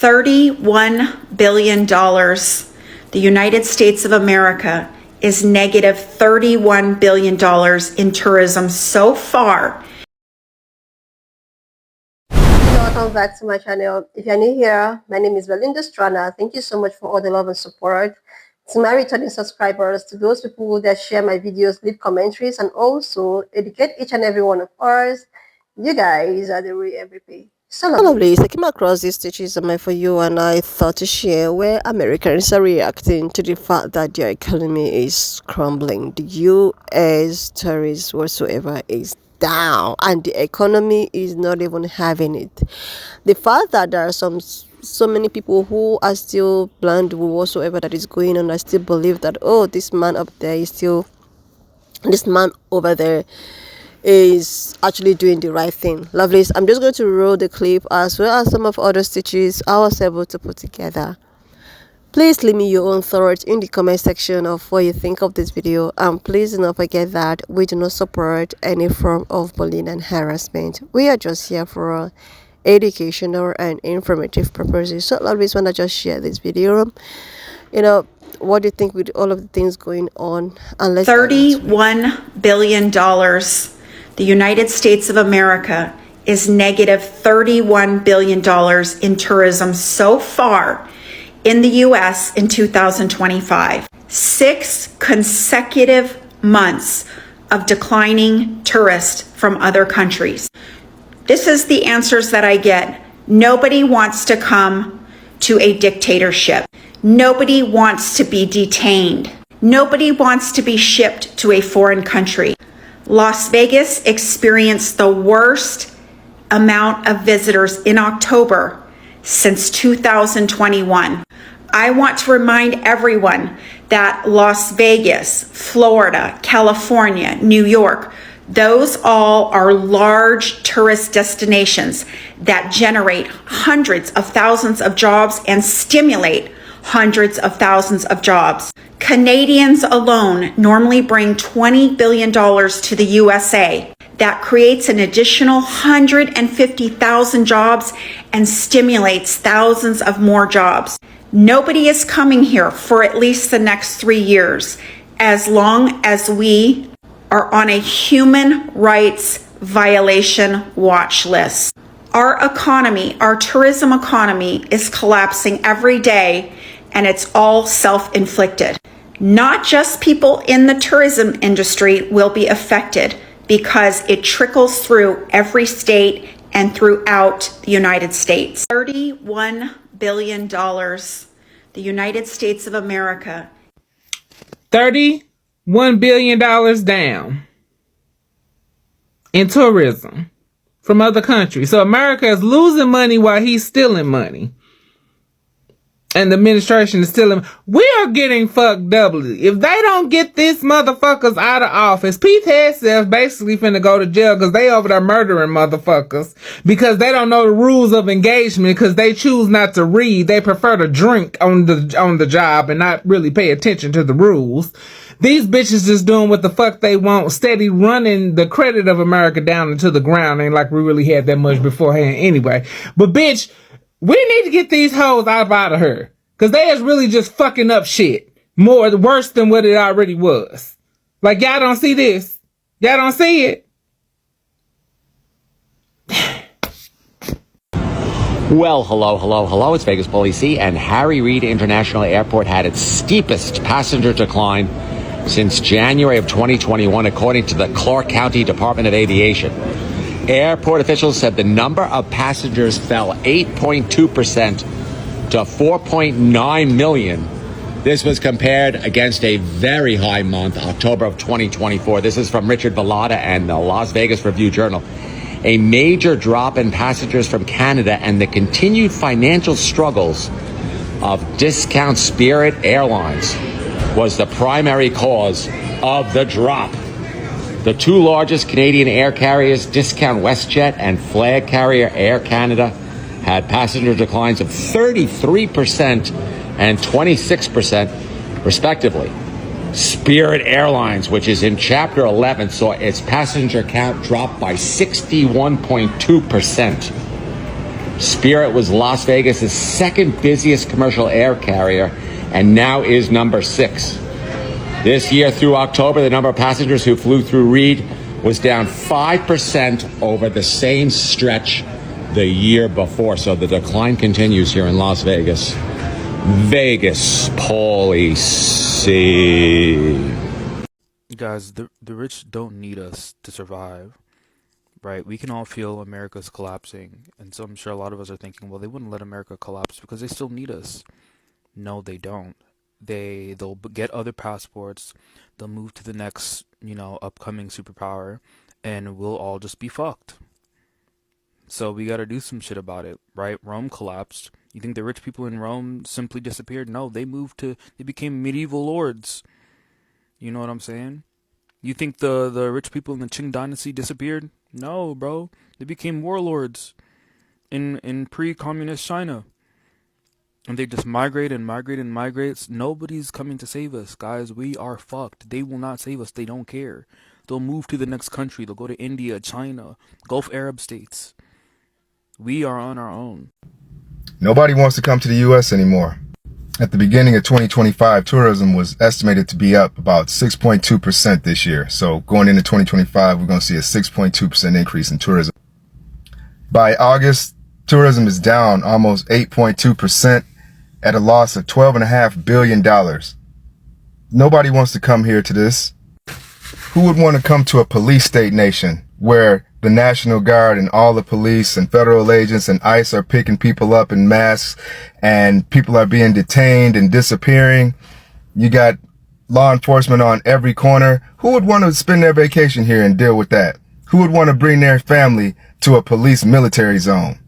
$31 billion. The United States of America is negative $31 billion in tourism so far. Welcome back to my channel. If you're new here, my name is Belinda Strana. Thank you so much for all the love and support. To my returning subscribers, to those people that share my videos, leave commentaries, and also educate each and every one of us, you guys are the real MVP. So lovely. I came across these stitches on my For You, and I thought to share where Americans are reacting to the fact that their economy is crumbling. The U.S. tourists whatsoever is down, and the economy is not even having it. The fact that there are so many people who are still blind with whatsoever that is going on, I still believe that, oh, this man up there is still, this man over there is actually doing the right thing. Lovelies, I'm just going to roll the clip as well as some of other stitches I was able to put together. Please leave me your own thoughts in the comment section of what you think of this video, and please do not forget that we do not support any form of bullying and harassment. We are just here for educational and informative purposes. So always want to just share this video. What do you think with all of the things going on? And let's $31 billion. The United States of America is negative $31 billion in tourism so far in the U.S. in 2025. 6 consecutive months of declining tourists from other countries. This is the answers that I get. Nobody wants to come to a dictatorship. Nobody wants to be detained. Nobody wants to be shipped to a foreign country. Las Vegas experienced the worst amount of visitors in October since 2021. I want to remind everyone that Las Vegas, Florida, California, New York, those all are large tourist destinations that generate hundreds of thousands of jobs and stimulate hundreds of thousands of jobs. Canadians alone normally bring $20 billion to the USA. That creates an additional 150,000 jobs and stimulates thousands of more jobs. Nobody is coming here for at least the next 3 years, as long as we are on a human rights violation watch list. Our economy, our tourism economy, is collapsing every day, and it's all self-inflicted. Not just people in the tourism industry will be affected, because it trickles through every state and throughout the United States. $31 billion. The United States of America. $31 billion down in tourism from other countries. So America is losing money while he's stealing money. And the administration is stealing. We are getting fucked doubly. If they don't get these motherfuckers out of office, Pete Hegseth basically finna go to jail because they over there murdering motherfuckers because they don't know the rules of engagement because they choose not to read. They prefer to drink on the job and not really pay attention to the rules. These bitches just doing what the fuck they want, steady running the credit of America down into the ground. Ain't like we really had that much beforehand anyway. But bitch, we need to get these hoes out of her. Cause they is really just fucking up shit. Worse than what it already was. Like, y'all don't see this? Y'all don't see it? Well, hello. It's Vegas Police, and Harry Reid International Airport had its steepest passenger decline since January of 2021, according to the Clark County Department of Aviation. Airport officials said the number of passengers fell 8.2% to 4.9 million. This was compared against a very high month, October of 2024. This is from Richard Bellotta and the Las Vegas Review-Journal. A major drop in passengers from Canada and the continued financial struggles of discount Spirit Airlines was the primary cause of the drop. The 2 largest Canadian air carriers, Discount WestJet and flag carrier Air Canada, had passenger declines of 33% and 26%, respectively. Spirit Airlines, which is in Chapter 11, saw its passenger count drop by 61.2%. Spirit was Las Vegas's second busiest commercial air carrier and now is number 6. This year through October, the number of passengers who flew through Reed was down 5% over the same stretch the year before. So the decline continues here in Las Vegas. Vegas policy. Guys, the rich don't need us to survive, right? We can all feel America's collapsing, and so I'm sure a lot of us are thinking, well, they wouldn't let America collapse because they still need us. No, they don't. They'll get other passports, they'll move to the next, upcoming superpower, and we'll all just be fucked. So we gotta do some shit about it, right? Rome collapsed. You think the rich people in Rome simply disappeared? No, they became medieval lords. You know what I'm saying? You think the rich people in the Qing dynasty disappeared? No, bro. They became warlords in pre-communist China. And they just migrate and migrate and migrate. Nobody's coming to save us, guys. We are fucked. They will not save us. They don't care. They'll move to the next country. They'll go to India, China, Gulf Arab states. We are on our own. Nobody wants to come to the U.S. anymore. At the beginning of 2025, tourism was estimated to be up about 6.2% this year. So going into 2025, we're going to see a 6.2% increase in tourism. By August, tourism is down almost 8.2% at a loss of $12.5 billion. Nobody wants to come here to this. Who would want to come to a police state nation where the National Guard and all the police and federal agents and ICE are picking people up in masks and people are being detained and disappearing? You got law enforcement on every corner. Who would want to spend their vacation here and deal with that? Who would want to bring their family to a police military zone?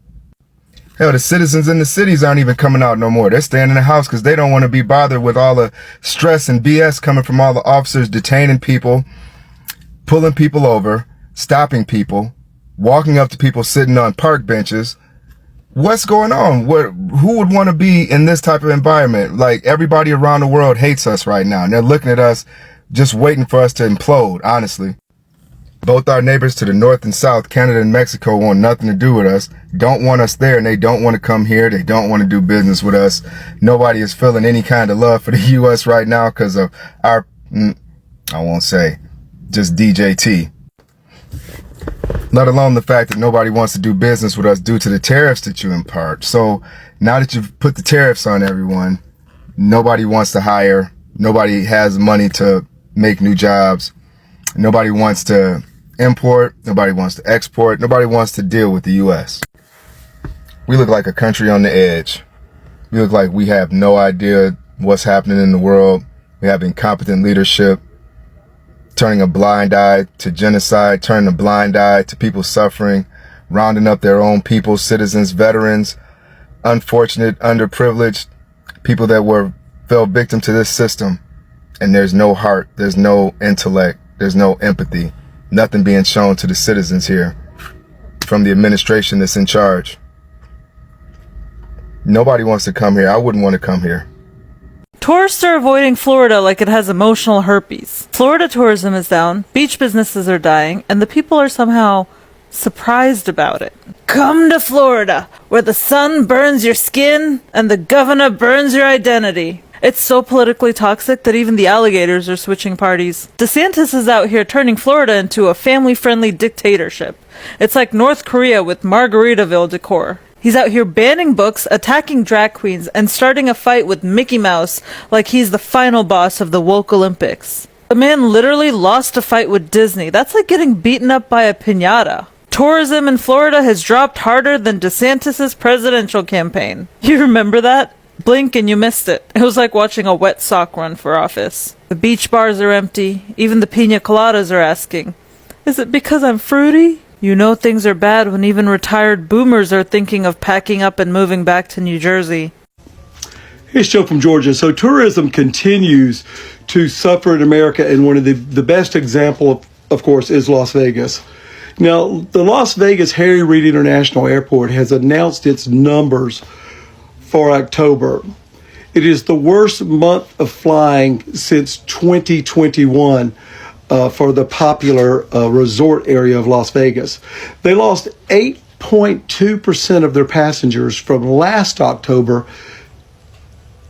Hell, the citizens in the cities aren't even coming out no more. They're staying in the house because they don't want to be bothered with all the stress and BS coming from all the officers detaining people, pulling people over, stopping people, walking up to people sitting on park benches. What's going on? Who would want to be in this type of environment? Like, everybody around the world hates us right now, and they're looking at us just waiting for us to implode, honestly. Both our neighbors to the north and south, Canada and Mexico, want nothing to do with us, don't want us there, and they don't want to come here. They don't want to do business with us. Nobody is feeling any kind of love for the U.S. right now because of our, I won't say, just DJT. Let alone the fact that nobody wants to do business with us due to the tariffs that you impart. So now that you've put the tariffs on everyone, nobody wants to hire. Nobody has money to make new jobs. Nobody wants to import. Nobody wants to export. Nobody wants to deal with the U.S. We look like a country on the edge. We look like we have no idea what's happening in the world. We have incompetent leadership, turning a blind eye to genocide, turning a blind eye to people suffering, rounding up their own people, citizens, veterans, unfortunate, underprivileged, people that fell victim to this system. And there's no heart, there's no intellect, there's no empathy, nothing being shown to the citizens here from the administration that's in charge. Nobody wants to come here. I wouldn't want to come here. Tourists are avoiding Florida like it has emotional herpes. Florida tourism is down, beach businesses are dying, and the people are somehow surprised about it. Come to Florida, where the sun burns your skin and the governor burns your identity. It's so politically toxic that even the alligators are switching parties. DeSantis is out here turning Florida into a family-friendly dictatorship. It's like North Korea with Margaritaville decor. He's out here banning books, attacking drag queens, and starting a fight with Mickey Mouse like he's the final boss of the woke Olympics. The man literally lost a fight with Disney. That's like getting beaten up by a piñata. Tourism in Florida has dropped harder than DeSantis' presidential campaign. You remember that? Blink and you missed it. It was like watching a wet sock run for office. The beach bars are empty. Even the piña coladas are asking, is it because I'm fruity? You know things are bad when even retired boomers are thinking of packing up and moving back to New Jersey. Here's Joe from Georgia. So tourism continues to suffer in America, and one of the best example, of course, is Las Vegas. Now, the Las Vegas Harry Reid International Airport has announced its numbers for October. It is the worst month of flying since 2021 for the popular resort area of Las Vegas. They lost 8 8.2% of their passengers from last October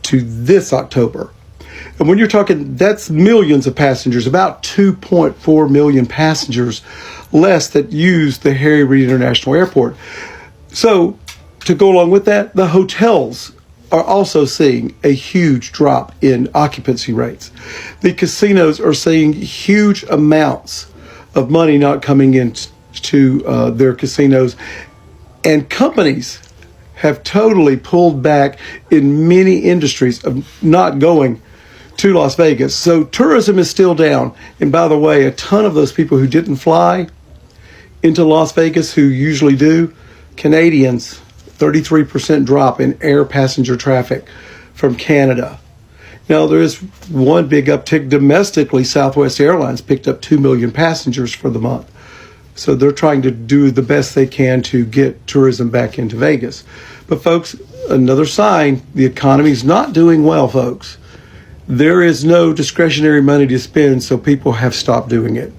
to this October. And when you're talking, that's millions of passengers, about 2.4 million passengers less that use the Harry Reid International Airport. So to go along with that, the hotels are also seeing a huge drop in occupancy rates. The casinos are seeing huge amounts of money not coming into their casinos, and companies have totally pulled back in many industries of not going to Las Vegas. So tourism is still down. And by the way, a ton of those people who didn't fly into Las Vegas, who usually do, Canadians, 33% drop in air passenger traffic from Canada. Now, there is one big uptick domestically. Southwest Airlines picked up 2 million passengers for the month. So they're trying to do the best they can to get tourism back into Vegas. But folks, another sign, the economy's not doing well, folks. There is no discretionary money to spend, so people have stopped doing it.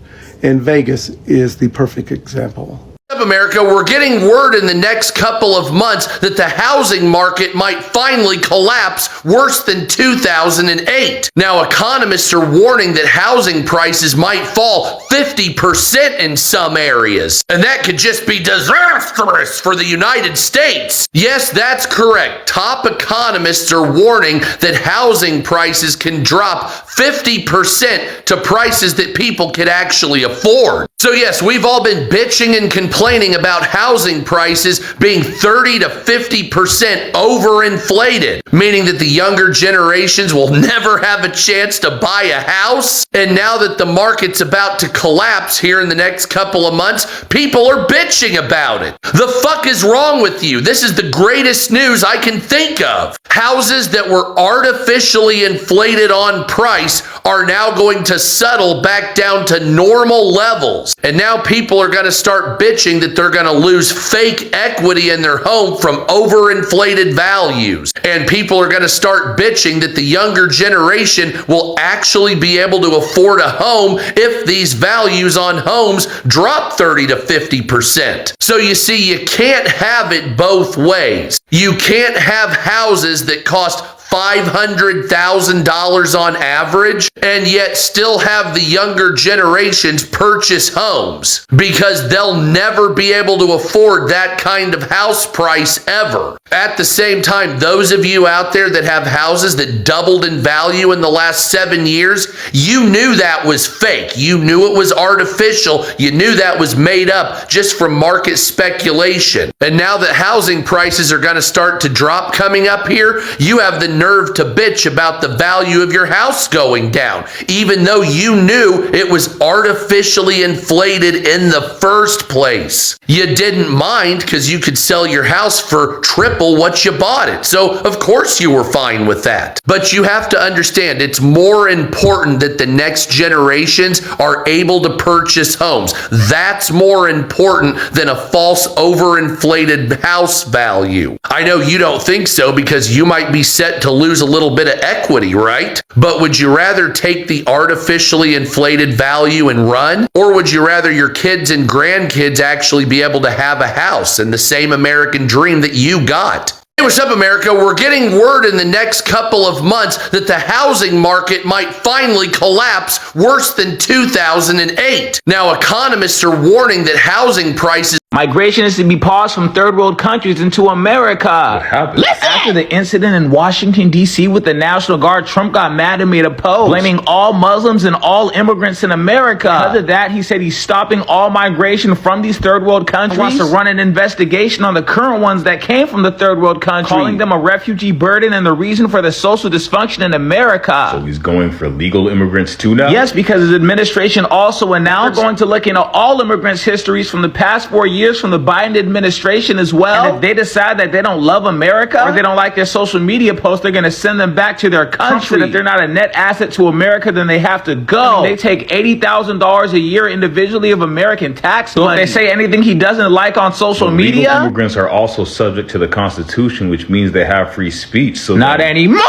And Vegas is the perfect example. America, we're getting word in the next couple of months that the housing market might finally collapse worse than 2008. Now, economists are warning that housing prices might fall 50% in some areas, and that could just be disastrous for the United States. Yes, that's correct. Top economists are warning that housing prices can drop 50% to prices that people could actually afford. So yes, we've all been bitching and complaining about housing prices being 30 to 50% overinflated, meaning that the younger generations will never have a chance to buy a house. And now that the market's about to collapse here in the next couple of months, people are bitching about it. The fuck is wrong with you? This is the greatest news I can think of. Houses that were artificially inflated on price are now going to settle back down to normal levels. And now people are going to start bitching that they're going to lose fake equity in their home from overinflated values. And people are going to start bitching that the younger generation will actually be able to afford a home if these values on homes drop 30 to 50%. So you see, you can't have it both ways. You can't have houses that cost $500,000 on average, and yet still have the younger generations purchase homes, because they'll never be able to afford that kind of house price ever. At the same time, those of you out there that have houses that doubled in value in the last 7 years, you knew that was fake. You knew it was artificial. You knew that was made up just from market speculation. And now that housing prices are going to start to drop coming up here, you have the nerve to bitch about the value of your house going down, even though you knew it was artificially inflated in the first place. You didn't mind because you could sell your house for triple what you bought it. So of course you were fine with that. But you have to understand, it's more important that the next generations are able to purchase homes. That's more important than a false overinflated house value. I know you don't think so, because you might be set to lose a little bit of equity, right? But would you rather take the artificially inflated value and run? Or would you rather your kids and grandkids actually be able to have a house and the same American dream that you got? Hey, what's up, America? We're getting word in the next couple of months that the housing market might finally collapse worse than 2008. Now, economists are warning that housing prices Migration is to be paused from third world countries into America. What happened? After the incident in Washington, D.C. with the National Guard, Trump got mad and made a post blaming all Muslims and all immigrants in America. Because of that, he said he's stopping all migration from these third world countries. He wants to run an investigation on the current ones that came from the third world countries, calling them a refugee burden and the reason for the social dysfunction in America. So he's going for legal immigrants too now? Yes, because his administration also announced they're going to look into all immigrants' histories from the past 4 years from the Biden administration as well. And if they decide that they don't love America or they don't like their social media posts, they're going to send them back to their country. If they're not a net asset to America, then they have to go. They take $80,000 a year individually of American tax money. So if they say anything he doesn't like on social media, legal immigrants are also subject to the Constitution, which means they have free speech. So not anymore.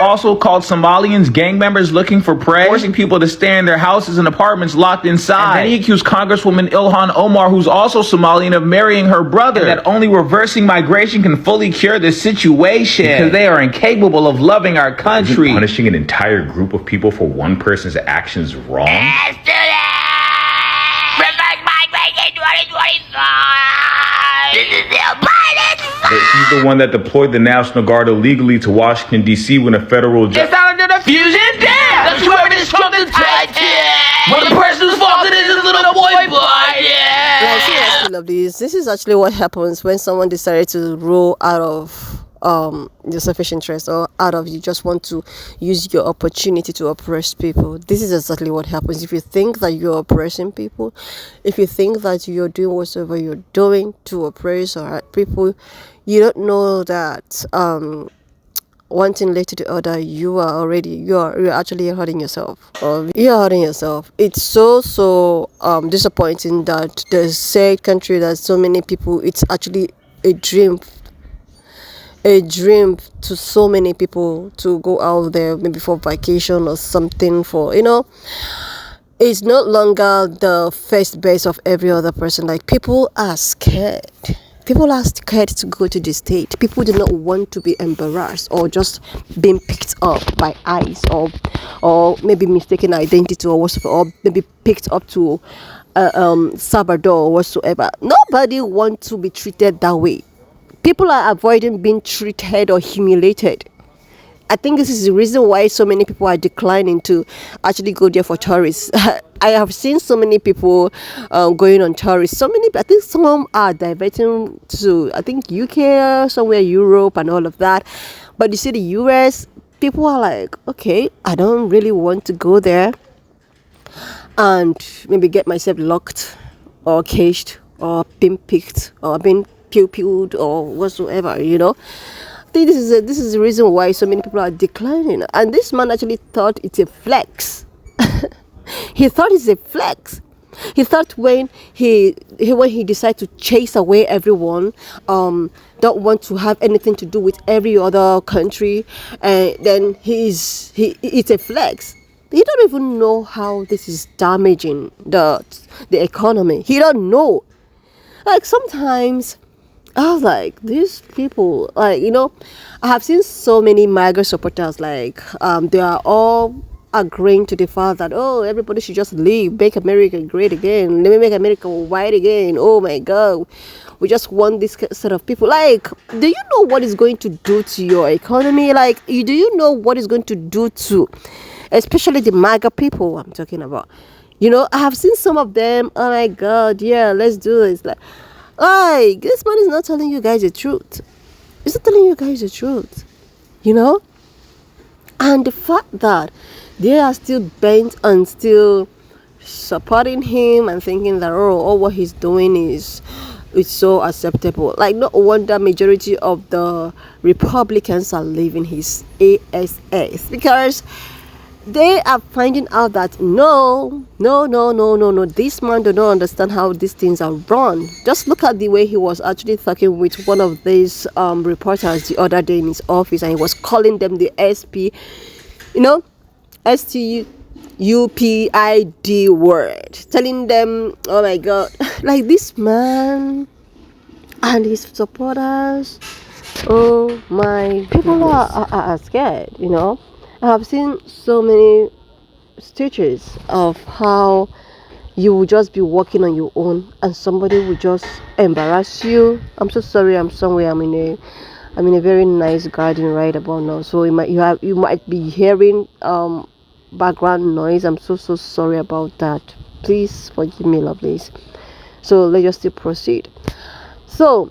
Also called Somalians gang members looking for prey, forcing people to stay in their houses and apartments locked inside. And then he accused Congresswoman Ilhan Omar, who's also Somali, Somalian of marrying her brother, and that only reversing migration can fully cure the situation because they are incapable of loving our country. Isn't punishing an entire group of people for one person's actions wrong? But he's the one that deployed the National Guard illegally to Washington, D.C. when a federal judge... It's out of the fusion down! That's where this Trump the Titan! When the person who's fault it is a little boy Biden! Like, seriously, love this is actually what happens when someone decided to roll out of your selfish interest, or out of you just want to use your opportunity to oppress people. This is exactly what happens. If you think that you're oppressing people, if you think that you're doing whatever you're doing to oppress or hurt people, you don't know that one thing led to the other. You're actually hurting yourself, or you're hurting yourself. It's so disappointing that the said country that so many people, it's actually a dream to so many people to go out there maybe for vacation or something, for it's no longer the first base of every other person. Like, people are scared to go to the state. People do not want to be embarrassed or just being picked up by ICE, or maybe mistaken identity or whatsoever, or maybe picked up to Salvador or whatsoever. Nobody wants to be treated that way. People are avoiding being treated or humiliated. I think this is the reason why so many people are declining to actually go there for tourists. I have seen so many people going on tourists. I think some are diverting to, I think, UK, somewhere Europe and all of that. But you see the US, people are like, okay, I don't really want to go there and maybe get myself locked or caged or being picked or being pew-pewed or whatsoever, I think this is the reason why so many people are declining. And this man actually thought it's a flex. He thought it's a flex. He thought when he decided to chase away everyone, don't want to have anything to do with every other country, and then it's a flex. He don't even know how this is damaging the economy. He don't know. Like, sometimes I was like, these people, like, I have seen so many MAGA supporters, like, they are all agreeing to the fact that, oh, everybody should just leave, make America great again, let me make America white again, oh my God, we just want this sort of people. Like, do you know what it's going to do to your economy? Like, do you know what it's going to do to, especially the MAGA people I'm talking about? I have seen some of them, oh my God, yeah, let's do this. Like, this man is not telling you guys the truth. He's not telling you guys the truth, And the fact that they are still bent on still supporting him and thinking that, oh, what he's doing is so acceptable. Like, no wonder majority of the Republicans are leaving his ASS, because they are finding out that no, this man do not understand how these things are run. Just look at the way he was actually talking with one of these reporters the other day in his office, and he was calling them the STUPID word, telling them, oh my God, like, this man and his supporters, oh my, people are scared, I have seen so many stitches of how you will just be walking on your own and somebody will just embarrass you. I'm so sorry, I'm somewhere, I'm in a very nice garden right about now, so you might be hearing background noise. I'm so sorry about that. Please forgive me, lovelies. So let's just still proceed. So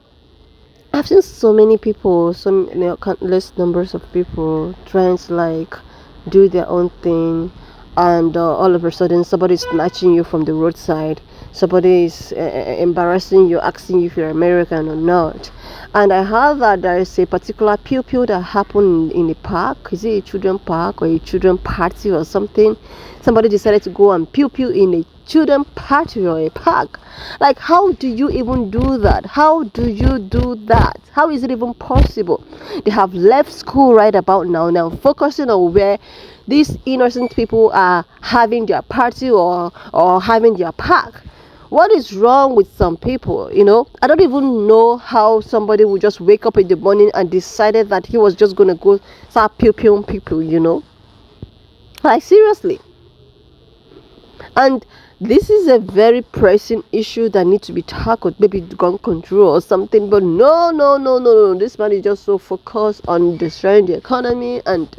I've seen so many people, countless numbers of people trying to, like, do their own thing, and all of a sudden somebody is snatching you from the roadside, somebody is embarrassing you, asking you if you're American or not. And I heard that there is a particular pew that happened in a park. Is it a children park or a children party or something? Somebody decided to go and pew in a children party or a park. Like, how do you even do that? How do you do that? How is it even possible? They have left school right about now focusing on where these innocent people are having their party or having their park. What is wrong with some people? I don't even know how somebody would just wake up in the morning and decided that he was just gonna go start pew people. Like, seriously. And this is a very pressing issue that needs to be tackled, maybe gun control or something. But no. This man is just so focused on destroying the economy and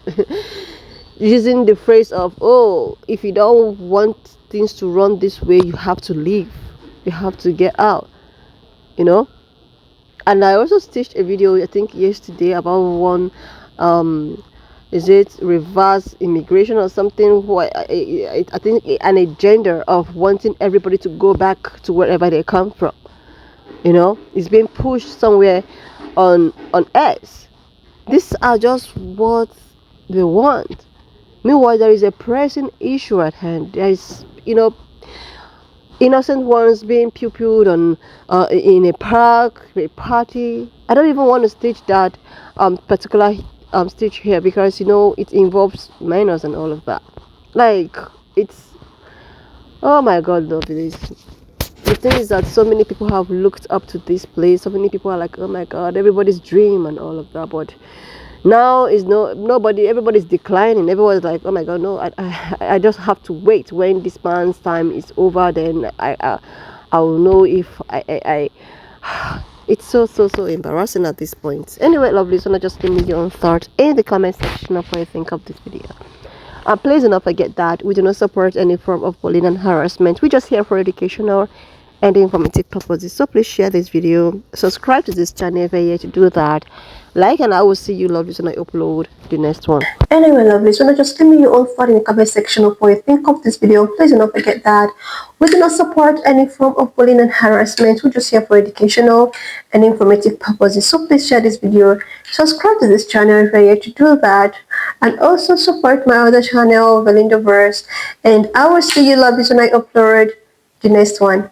using the phrase of, oh, if you don't want things to run this way, you have to leave. You have to get out. And I also stitched a video, I think yesterday, about one is it reverse immigration or something? I think an agenda of wanting everybody to go back to wherever they come from. It's being pushed somewhere on Earth. These are just what they want. Meanwhile, there is a pressing issue at hand. There is, innocent ones being pupilled on in a park, a party. I don't even want to stitch that particular stitch here because it involves minors and all of that. Like, it's, oh my god, love this. The thing is that so many people have looked up to this place. So many people are like, oh my god, everybody's dream and all of that. But now is nobody. Everybody's declining. Everyone's like, oh my god, no, I just have to wait. When this man's time is over, then I will know if I it's so embarrassing at this point. Anyway, lovely, so just give me your own thoughts in the comment section of what you think of this video. Please do not forget that we do not support any form of bullying and harassment. We're just here for educational and informative purposes. So please share this video, subscribe to this channel if you're here to do that, like, and I will see you lovely when I upload the next one. Anyway, lovely, so just give me your own thought in the comment section of what you think of this video. Please do not forget that we do not support any form of bullying and harassment. We're just here for educational and informative purposes. So please share this video, subscribe to this channel if you're here to do that, and also support my other channel, Verse, and I will see you lovely when I upload the next one.